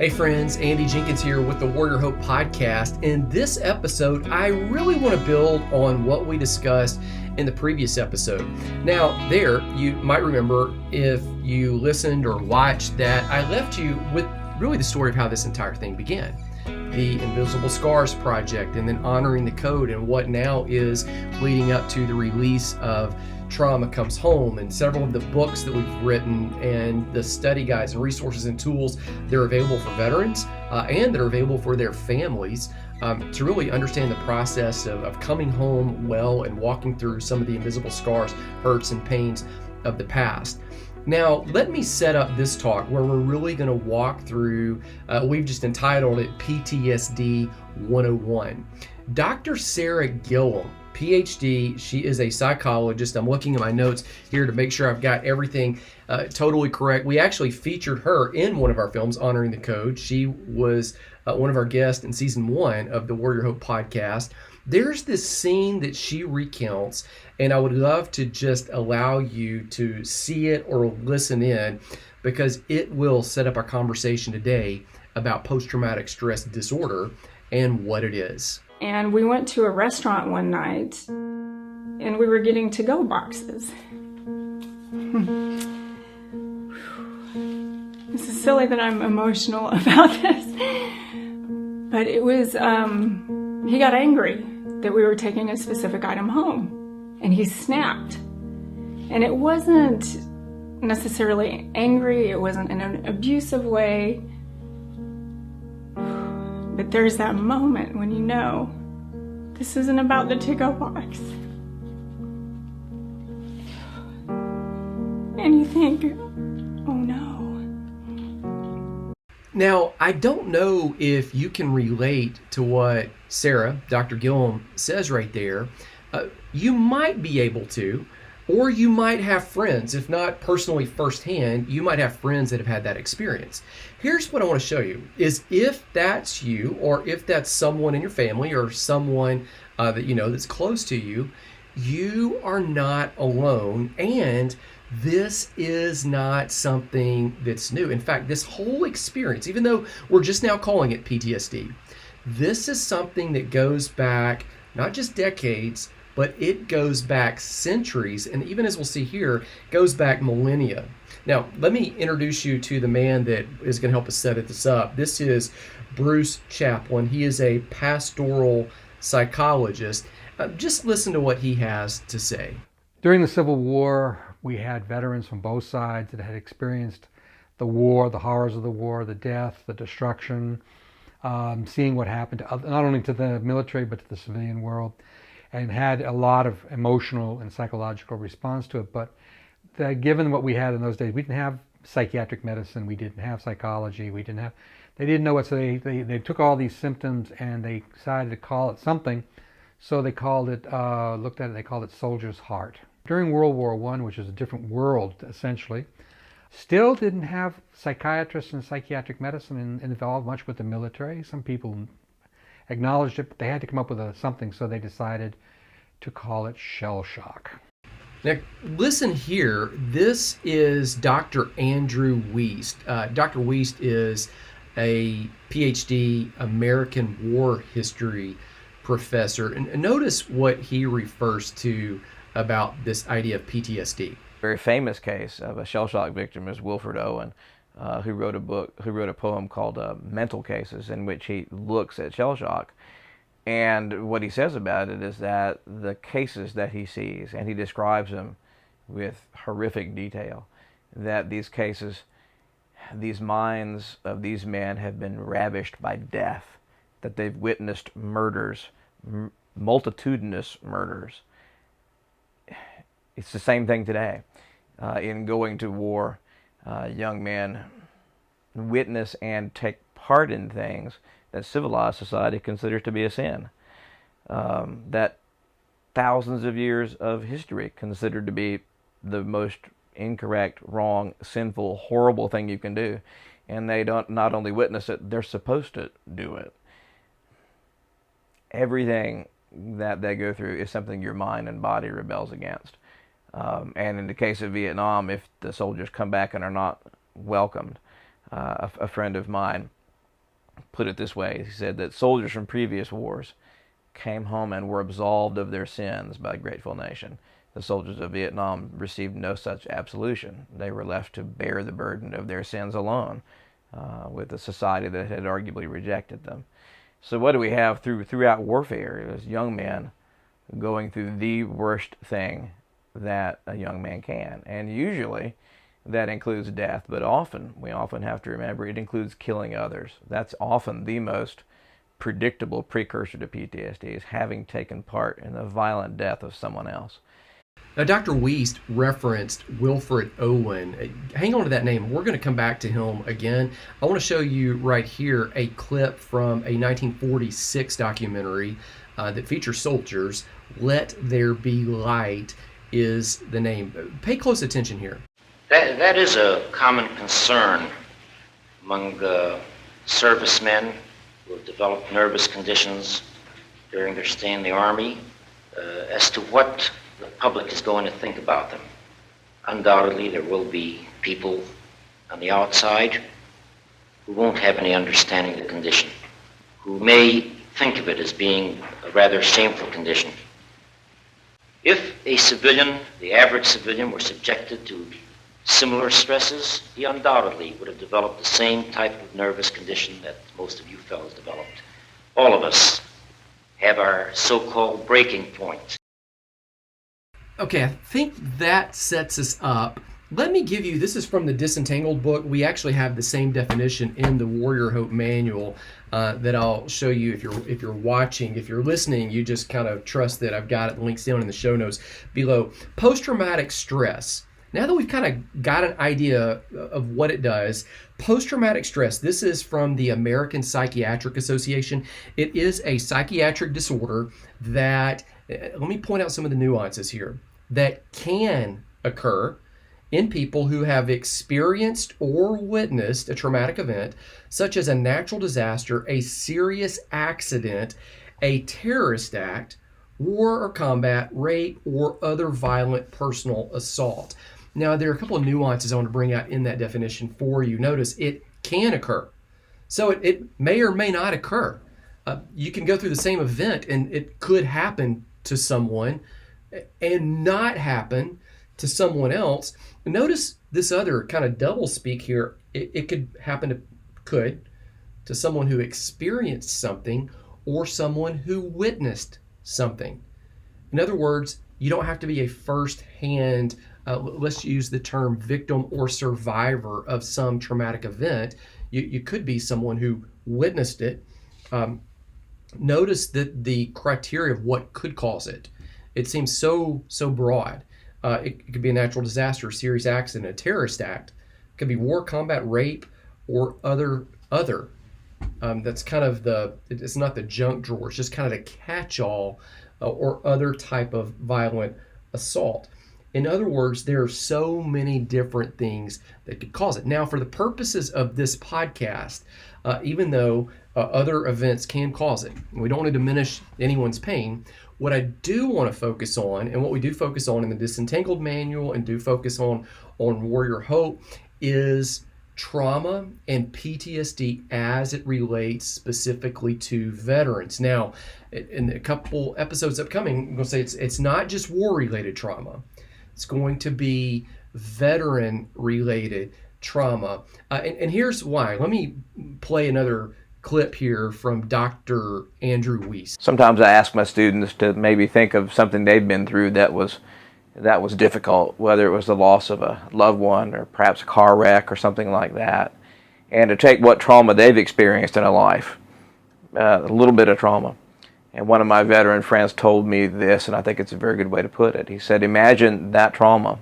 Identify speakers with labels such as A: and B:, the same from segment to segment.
A: Hey friends, Andy Jenkins here with the Warrior Hope Podcast. In this episode, I really want to build on what we discussed in the previous episode. Now, there, you might remember if you listened or watched that I left you with really the story of how this entire thing began. The Invisible Scars Project, and then honoring the code, and what now is leading up to the release of Trauma Comes Home, and several of the books that we've written and the study guides and resources and tools that are available for veterans and that are available for their families to really understand the process of coming home well and walking through some of the invisible scars, hurts, and pains of the past. Now, let me set up this talk where we're really going to walk through, we've just entitled it PTSD 101. Dr. Sarah Gilliam, PhD, she is a psychologist. I'm looking at my notes here to make sure I've got everything totally correct. We actually featured her in one of our films, Honoring the Code. She was one of our guests in season 1 of the Warrior Hope podcast. There's this scene that she recounts, and I would love to just allow you to see it or listen in, because it will set up our conversation today about post-traumatic stress disorder and what it is.
B: And we went to a restaurant one night, and we were getting to-go boxes. This is silly that I'm emotional about this, but it was, he got angry that we were taking a specific item home, and he snapped. And it wasn't necessarily angry, it wasn't in an abusive way, but there's that moment when you know this isn't about the to-go box. And you think, oh no.
A: Now, I don't know if you can relate to what Sarah, Dr. Gilliam, says right there. You might be able to, or you might have friends, if not personally firsthand, you might have friends that have had that experience. Here's what I want to show you, is if that's you, or if that's someone in your family, or someone that you know that's close to you, you are not alone, and this is not something that's new. In fact, this whole experience, even though we're just now calling it PTSD, this is something that goes back not just decades, but it goes back centuries, and even as we'll see here, goes back millennia. Now, let me introduce you to the man that is going to help us set this up. This is Bruce Chaplin. He is a pastoral psychologist. Just listen to what he has to say.
C: During the Civil War, we had veterans from both sides that had experienced the war, the horrors of the war, the death, the destruction, seeing what happened to not only to the military but to the civilian world, and had a lot of emotional and psychological response to it. But given what we had in those days, we didn't have psychiatric medicine, we didn't have psychology, they didn't know what, so they took all these symptoms and they decided to call it something. So they called it, looked at it, they called it soldier's heart. During World War I, which is a different world essentially, still didn't have psychiatrists and psychiatric medicine involved much with the military. Some people acknowledged it, but they had to come up with something, so they decided to call it shell shock.
A: Now, listen here. This is Dr. Andrew Wiest. Dr. Wiest is a PhD American war history professor. And notice what he refers to about this idea of PTSD.
D: Very famous case of a shell shock victim is Wilfred Owen, who wrote a poem called Mental Cases, in which he looks at shell shock. And what he says about it is that the cases that he sees, and he describes them with horrific detail, that these cases, these minds of these men have been ravished by death, that they've witnessed murders, multitudinous murders. It's the same thing today. In going to war, young men witness and take part in things that civilized society considers to be a sin, that thousands of years of history considered to be the most incorrect, wrong, sinful, horrible thing you can do, and they don't not only witness it, they're supposed to do it. Everything that they go through is something your mind and body rebels against. And in the case of Vietnam, if the soldiers come back and are not welcomed, a friend of mine put it this way. He said that soldiers from previous wars came home and were absolved of their sins by a grateful nation. The soldiers of Vietnam received no such absolution. They were left to bear the burden of their sins alone, with a society that had arguably rejected them. So what do we have throughout warfare? There's young men going through the worst thing that a young man can. And usually that includes death, but we often have to remember it includes killing others. That's often the most predictable precursor to PTSD, is having taken part in the violent death of someone else.
A: Now, Dr. Wiest referenced Wilfred Owen. Hang on to that name. We're going to come back to him again. I want to show you right here a clip from a 1946 documentary that features soldiers. Let There Be Light is the name. Pay close attention here.
E: That is a common concern among servicemen who have developed nervous conditions during their stay in the Army as to what the public is going to think about them. Undoubtedly, there will be people on the outside who won't have any understanding of the condition, who may think of it as being a rather shameful condition. If a civilian, the average civilian, were subjected to similar stresses, he undoubtedly would have developed the same type of nervous condition that most of you fellows developed. All of us have our so-called breaking point.
A: Okay, I think that sets us up. Let me give you, this is from the Disentangled book. We actually have the same definition in the Warrior Hope Manual that I'll show you if you're watching. If you're listening, you just kind of trust that I've got it, links down in the show notes below. Post-traumatic stress. Now that we've kind of got an idea of what it does, post-traumatic stress, this is from the American Psychiatric Association. It is a psychiatric disorder that, let me point out some of the nuances here, that can occur in people who have experienced or witnessed a traumatic event, such as a natural disaster, a serious accident, a terrorist act, war or combat, rape, or other violent personal assault. Now, there are a couple of nuances I want to bring out in that definition for you. Notice it can occur. So it may or may not occur. You can go through the same event and it could happen to someone and not happen to someone else. Notice this other kind of double speak here. It could happen to someone who experienced something or someone who witnessed something. In other words, you don't have to be a first-hand, let's use the term victim or survivor of some traumatic event. You could be someone who witnessed it. Notice that the criteria of what could cause it. It seems so broad. It could be a natural disaster, a serious accident, a terrorist act. It could be war, combat, rape, or other. That's kind of it's not the junk drawer. It's just kind of the catch-all or other type of violent assault. In other words, there are so many different things that could cause it. Now, for the purposes of this podcast, even though other events can cause it, we don't want to diminish anyone's pain. What I do want to focus on, and what we do focus on in the Disentangled Manual and do focus on Warrior Hope, is trauma and PTSD as it relates specifically to veterans. Now, in a couple episodes upcoming, I'm going to say it's not just war-related trauma. It's going to be veteran-related trauma. And here's why. Let me play another clip here from Dr. Andrew Wiest.
D: Sometimes I ask my students to maybe think of something they've been through that was difficult, whether it was the loss of a loved one or perhaps a car wreck or something like that, and to take what trauma they've experienced in a life, a little bit of trauma. And one of my veteran friends told me this, and I think it's a very good way to put it. He said, imagine that trauma,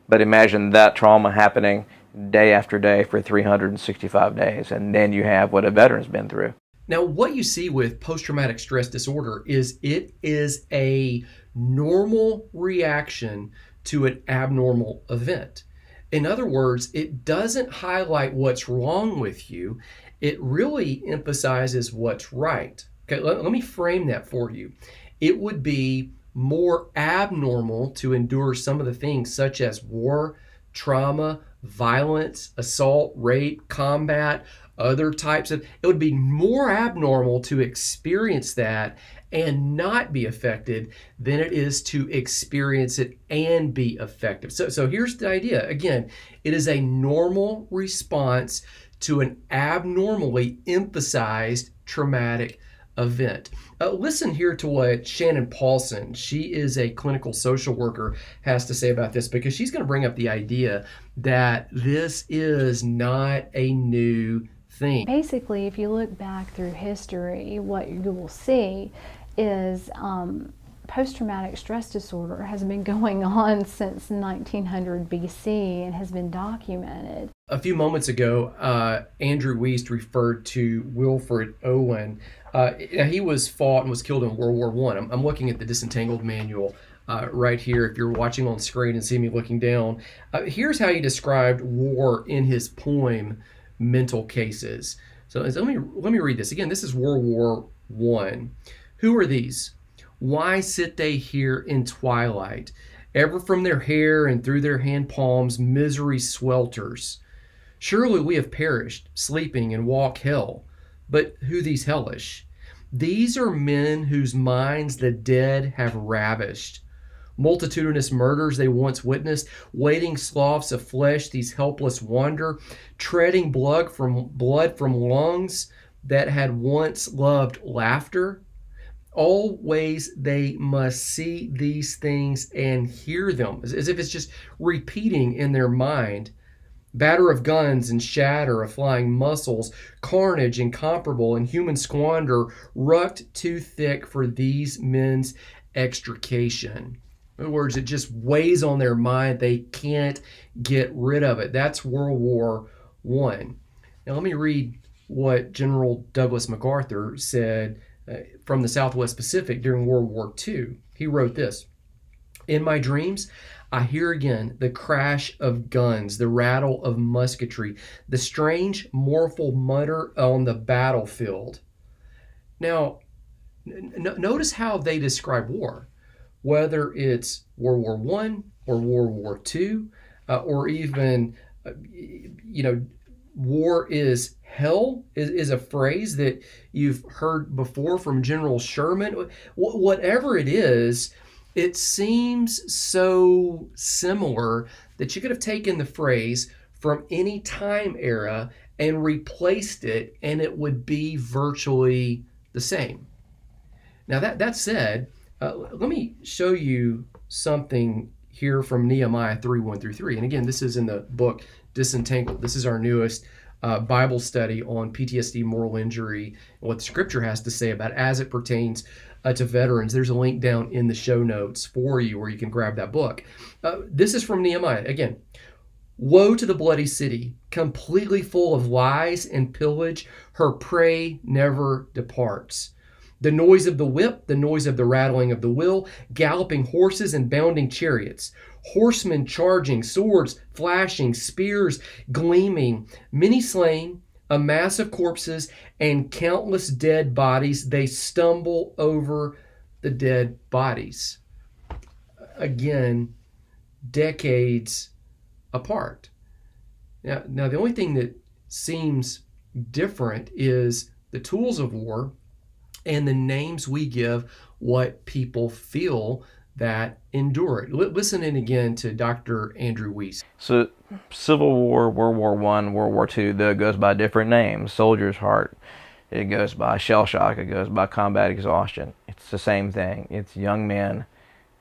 D: but imagine that trauma happening day after day for 365 days, and then you have what a veteran's been through.
A: Now, what you see with post-traumatic stress disorder is it is a normal reaction to an abnormal event. In other words, it doesn't highlight what's wrong with you. It really emphasizes what's right. Okay, let me frame that for you. It would be more abnormal to endure some of the things such as war, trauma, violence, assault, rape, combat, other types of, it would be more abnormal to experience that and not be affected than it is to experience it and be effective. So here's the idea. Again, it is a normal response to an abnormally emphasized traumatic event. Listen here to what Shannon Paulson, she is a clinical social worker, has to say about this, because she's going to bring up the idea that this is not a new thing.
F: Basically, if you look back through history, what you will see is post-traumatic stress disorder has been going on since 1900 BC and has been documented.
A: A few moments ago, Andrew Wiest referred to Wilfred Owen. He was fought and was killed in World War I. I'm looking at the Disentangled manual right here. If you're watching on screen and see me looking down, here's how he described war in his poem, Mental Cases. So let me read this. Again, this is World War I. Who are these? Why sit they here in twilight? Ever from their hair and through their hand palms misery swelters. Surely we have perished, sleeping and walk hell. But who these hellish? These are men whose minds the dead have ravished. Multitudinous murders they once witnessed, waiting sloughs of flesh these helpless wander, treading blood from lungs that had once loved laughter. Always they must see these things and hear them, as if it's just repeating in their mind. Batter of guns and shatter of flying muscles, carnage incomparable and human squander, rucked too thick for these men's extrication. In other words, it just weighs on their mind. They can't get rid of it. That's World War I. Now let me read what General Douglas MacArthur said from the Southwest Pacific during World War II. He wrote this: "In my dreams, I hear again the crash of guns, the rattle of musketry, the strange, mournful mutter on the battlefield." Now, notice how they describe war, whether it's World War I or World War II, or even, war is hell is a phrase that you've heard before from General Sherman. Whatever it is, it seems so similar that you could have taken the phrase from any time era and replaced it, and it would be virtually the same. Now that said, let me show you something here from Nehemiah 3:1-3. And again, this is in the book Disentangled. This is our newest Bible study on PTSD, moral injury, and what the scripture has to say about it as it pertains to veterans. There's a link down in the show notes for you where you can grab that book. This is from Nehemiah. Again, woe to the bloody city, completely full of lies and pillage. Her prey never departs. The noise of the whip, the noise of the rattling of the wheel, galloping horses and bounding chariots, horsemen charging, swords flashing, spears gleaming, many slain, a mass of corpses, and countless dead bodies. They stumble over the dead bodies. Again, decades apart. Now the only thing that seems different is the tools of war and the names we give what people feel that endure it. Listen in again to Dr. Andrew Wiest.
D: So, Civil War, World War I, World War II, that goes by different names. Soldier's heart, it goes by shell shock, it goes by combat exhaustion. It's the same thing. It's young men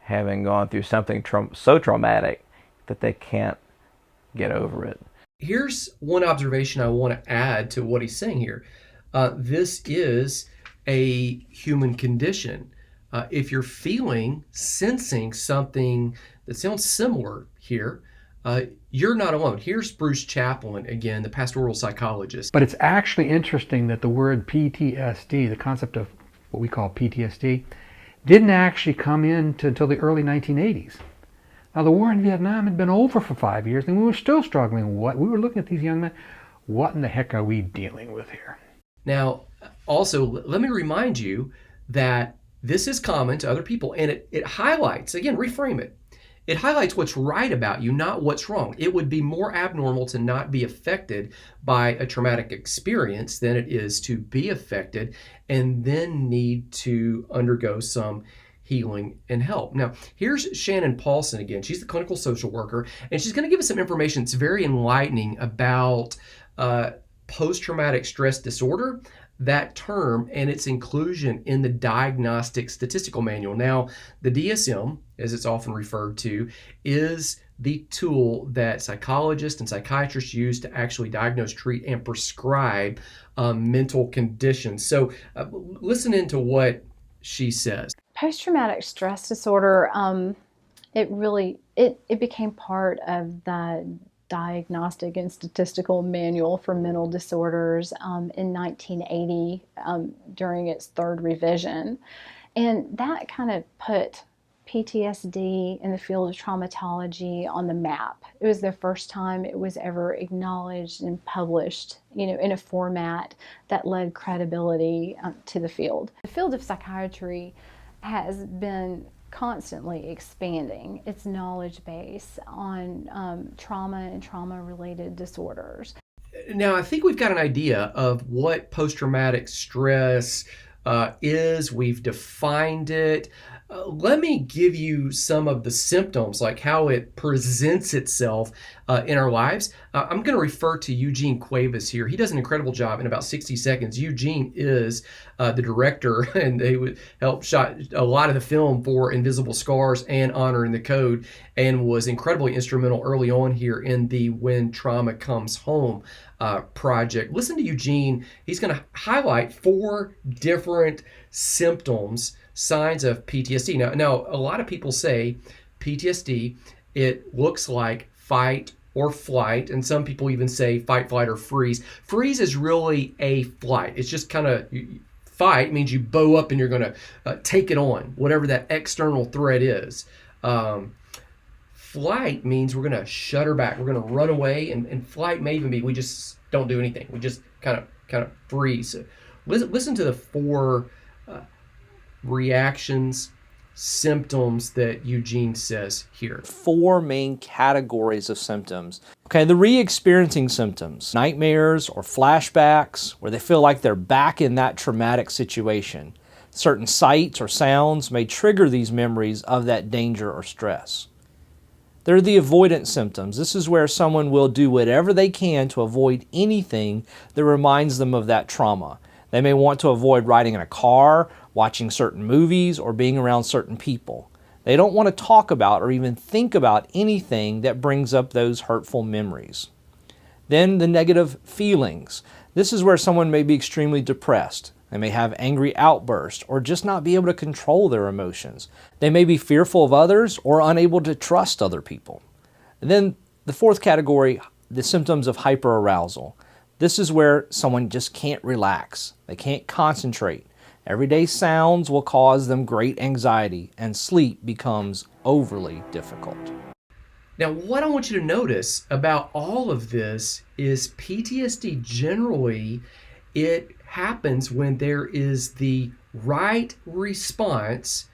D: having gone through something so traumatic that they can't get over it.
A: Here's one observation I want to add to what he's saying here. This is a human condition. If you're sensing something that sounds similar here, you're not alone. Here's Bruce Chaplin again, the pastoral psychologist.
C: But it's actually interesting that the word PTSD, the concept of what we call PTSD, didn't actually come in until the early 1980s. Now, the war in Vietnam had been over for 5 years, and we were still struggling. We were looking at these young men. What in the heck are we dealing with here?
A: Now, also, let me remind you that this is common to other people, and it highlights, again, reframe it. it highlights what's right about you, not what's wrong. It would be more abnormal to not be affected by a traumatic experience than it is to be affected and then need to undergo some healing and help. Now, here's Shannon Paulson again. She's the clinical social worker, and she's going to give us some information that's very enlightening about post-traumatic stress disorder, that term, and its inclusion in the Diagnostic Statistical Manual. Now, the DSM, as it's often referred to, is the tool that psychologists and psychiatrists use to actually diagnose, treat, and prescribe mental conditions. So listen into what she says.
F: Post-traumatic stress disorder, it became part of the Diagnostic and Statistical Manual for Mental Disorders in 1980 during its third revision. And that kind of put PTSD in the field of traumatology on the map. It was the first time it was ever acknowledged and published, in a format that led credibility to the field. The field of psychiatry has been constantly expanding its knowledge base on trauma and trauma-related disorders.
A: Now, I think we've got an idea of what post-traumatic stress is. We've defined it. Let me give you some of the symptoms, like how it presents itself in our lives. I'm going to refer to Eugene Cuevas here. He does an incredible job in about 60 seconds. Eugene is the director, and they would help shot a lot of the film for Invisible Scars and Honoring the Code, and was incredibly instrumental early on here in the When Trauma Comes Home project. Listen to Eugene. He's going to highlight 4 different symptoms, signs of PTSD. Now, a lot of people say PTSD, it looks like fight or flight, and some people even say fight, flight, or freeze. Freeze is really a flight. It's just kind of, fight means you bow up and you're going to take it on, whatever that external threat is. Flight means we're going to shutter back. We're going to run away, and flight may even be we just don't do anything. We just kind of freeze. So listen to the 4 reactions, symptoms that Eugene says here.
G: 4 main categories of symptoms. Okay, the re-experiencing symptoms, nightmares or flashbacks, where they feel like they're back in that traumatic situation. Certain sights or sounds may trigger these memories of that danger or stress. There are the avoidance symptoms. This is where someone will do whatever they can to avoid anything that reminds them of that trauma. They may want to avoid riding in a car, watching certain movies, or being around certain people. They don't want to talk about or even think about anything that brings up those hurtful memories. Then the negative feelings. This is where someone may be extremely depressed. They may have angry outbursts or just not be able to control their emotions. They may be fearful of others or unable to trust other people. And then the 4th category, the symptoms of hyperarousal. This is where someone just can't relax. They can't concentrate. Everyday sounds will cause them great anxiety, and sleep becomes overly difficult.
A: Now, what I want you to notice about all of this is PTSD generally, it happens when there is the right response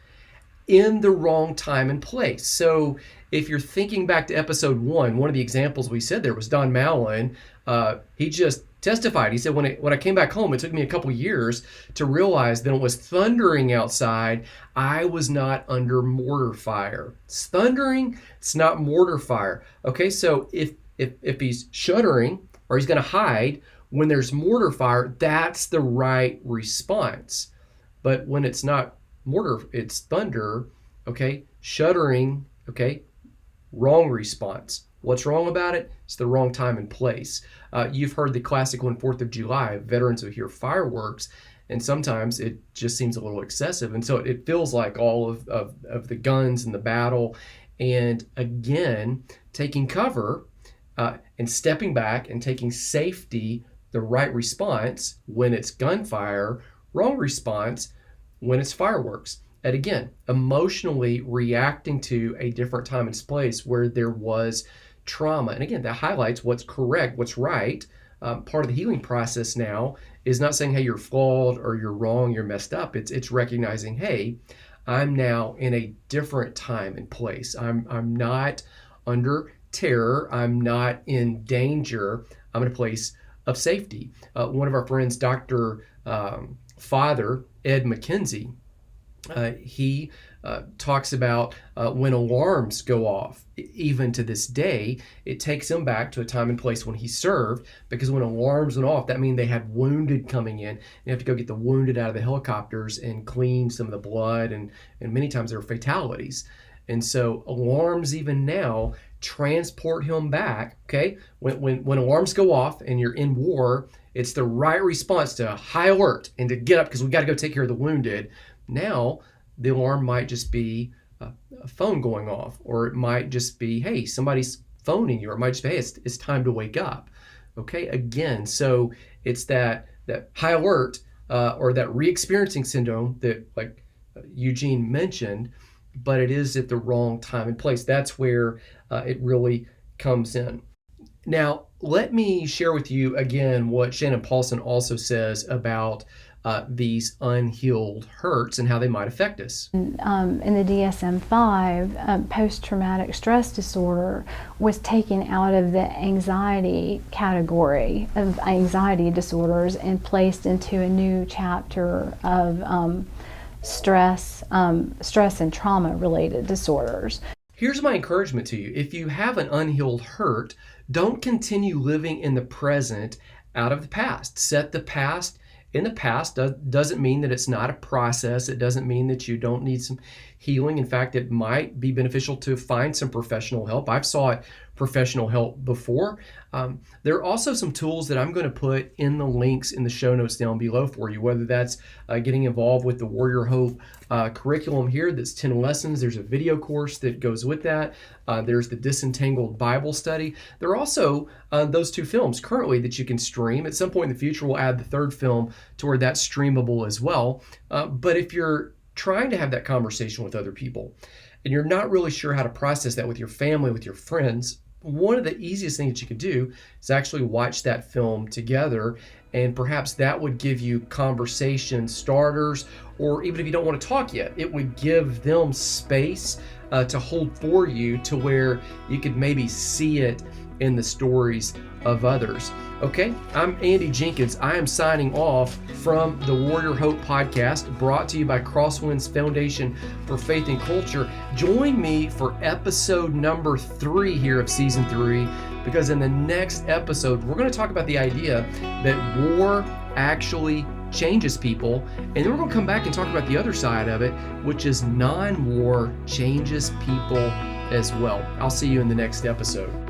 A: in the wrong time and place. So if you're thinking back to episode 1 of the examples we said there was Don Mallon. He just testified. He said, when I came back home, it took me a couple years to realize that it was thundering outside. I was not under mortar fire. It's thundering. It's not mortar fire. Okay, so if he's shuddering or he's going to hide when there's mortar fire, that's the right response. But when it's not mortar, it's thunder. Okay, shuddering. Okay, wrong response. What's wrong about it? It's the wrong time and place. You've heard the classic one, 4th of July. Veterans will hear fireworks, and sometimes it just seems a little excessive. And so it feels like all of the guns and the battle. And again, taking cover and stepping back and taking safety, the right response when it's gunfire, wrong response when it's fireworks. And again, emotionally reacting to a different time and place where there was trauma. And again, that highlights what's correct, what's right. Part of the healing process now is not saying, hey, you're flawed or you're wrong, you're messed up. It's recognizing, hey, I'm now in a different time and place. I'm not under terror. I'm not in danger. I'm in a place of safety. One of our friends, Dr. Father Ed McKenzie, he talks about when alarms go off. Even to this day, it takes him back to a time and place when he served, because when alarms went off, that means they had wounded coming in. You have to go get the wounded out of the helicopters and clean some of the blood, and many times there were fatalities. And so alarms even now transport him back. Okay, when alarms go off and you're in war, it's the right response to high alert and to get up because we got to go take care of the wounded. Now the alarm might just be a phone going off, or it might just be, hey, somebody's phoning you, or it might just be, hey, it's time to wake up. Okay, again, so it's that high alert or that re-experiencing syndrome that, like Eugene mentioned, but it is at the wrong time and place. That's where it really comes in. Now, let me share with you again what Shannon Paulson also says about these unhealed hurts and how they might affect us.
F: In the DSM-5, post-traumatic stress disorder was taken out of the anxiety category of anxiety disorders and placed into a new chapter of stress and trauma-related disorders.
A: Here's my encouragement to you. If you have an unhealed hurt, don't continue living in the present out of the past. Set the past in the past. Doesn't mean that it's not a process. It doesn't mean that you don't need some healing. In fact, it might be beneficial to find some professional help. I've sought professional help before. There are also some tools that I'm going to put in the links in the show notes down below for you, whether that's getting involved with the Warrior Hope curriculum here. That's 10 lessons. There's a video course that goes with that. There's the Disentangled Bible Study. There are also those 2 films currently that you can stream. At some point in the future, we'll add the 3rd film to where that's streamable as well. But if you're trying to have that conversation with other people and you're not really sure how to process that with your family, with your friends, one of the easiest things that you could do is actually watch that film together, and perhaps that would give you conversation starters, or even if you don't want to talk yet, it would give them space to hold for you to where you could maybe see it in the stories of others. Okay, I'm Andy Jenkins. I am signing off from the Warrior Hope podcast, brought to you by Crosswinds Foundation for Faith and Culture. Join me for episode number 3 here of season 3, because in the next episode, we're going to talk about the idea that war actually changes people, and then we're going to come back and talk about the other side of it, which is non-war changes people as well. I'll see you in the next episode.